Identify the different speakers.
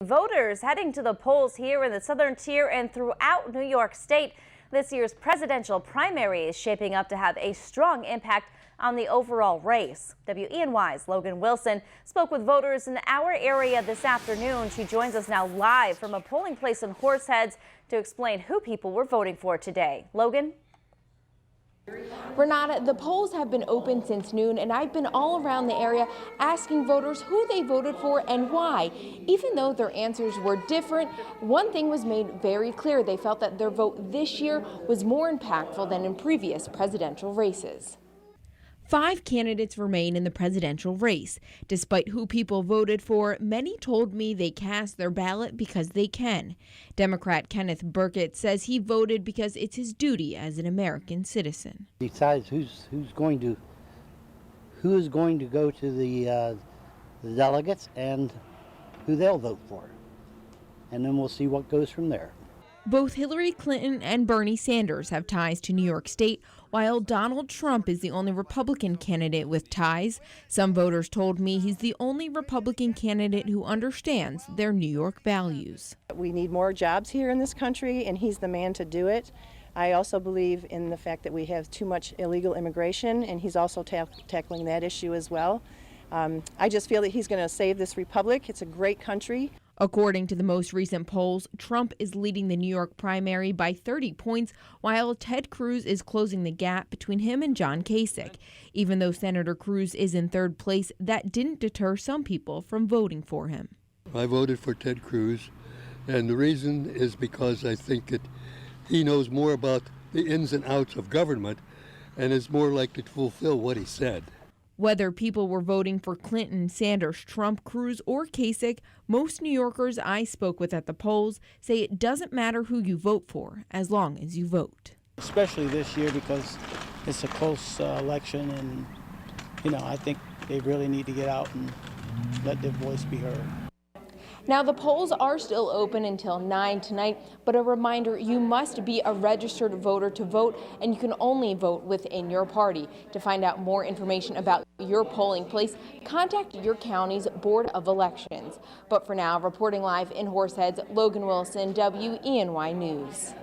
Speaker 1: Voters heading to the polls here in the southern tier and throughout New York State. This year's presidential primary is shaping up to have a strong impact on the overall race. WENY's Logan Wilson spoke with voters in our area this afternoon. She joins us now live from a polling place in Horseheads to explain who people were voting for today. Logan?
Speaker 2: Renata, the polls have been open since noon, and I've been all around the area asking voters who they voted for and why. Even though their answers were different, one thing was made very clear. They felt that their vote this year was more impactful than in previous presidential races. 5 candidates remain in the presidential race. Despite who people voted for, many told me they cast their ballot because they can. Democrat Kenneth Burkett says he voted because it's his duty as an American citizen.
Speaker 3: Decides who is going to go to the delegates and who they'll vote for, and then we'll see what goes from there.
Speaker 2: Both Hillary Clinton and Bernie Sanders have ties to New York State, while Donald Trump is the only Republican candidate with ties. Some voters told me he's the only Republican candidate who understands their New York values.
Speaker 4: We need more jobs here in this country, and he's the man to do it. I also believe in the fact that we have too much illegal immigration, and he's also tackling that issue as well. I just feel that he's going to save this republic. It's a great country.
Speaker 2: According to the most recent polls, Trump is leading the New York primary by 30 points, while Ted Cruz is closing the gap between him and John Kasich. Even though Senator Cruz is in third place, that didn't deter some people from voting for him.
Speaker 5: I voted for Ted Cruz, and the reason is because I think that he knows more about the ins and outs of government and is more likely to fulfill what he said.
Speaker 2: Whether people were voting for Clinton, Sanders, Trump, Cruz, or Kasich, most New Yorkers I spoke with at the polls say it doesn't matter who you vote for as long as you vote.
Speaker 6: Especially this year because it's a close election, and I think they really need to get out and let their voice be heard.
Speaker 2: Now, the polls are still open until 9 tonight, but a reminder, you must be a registered voter to vote, and you can only vote within your party. To find out more information about your polling place, contact your county's Board of Elections. But for now, reporting live in Horseheads, Logan Wilson, WENY News.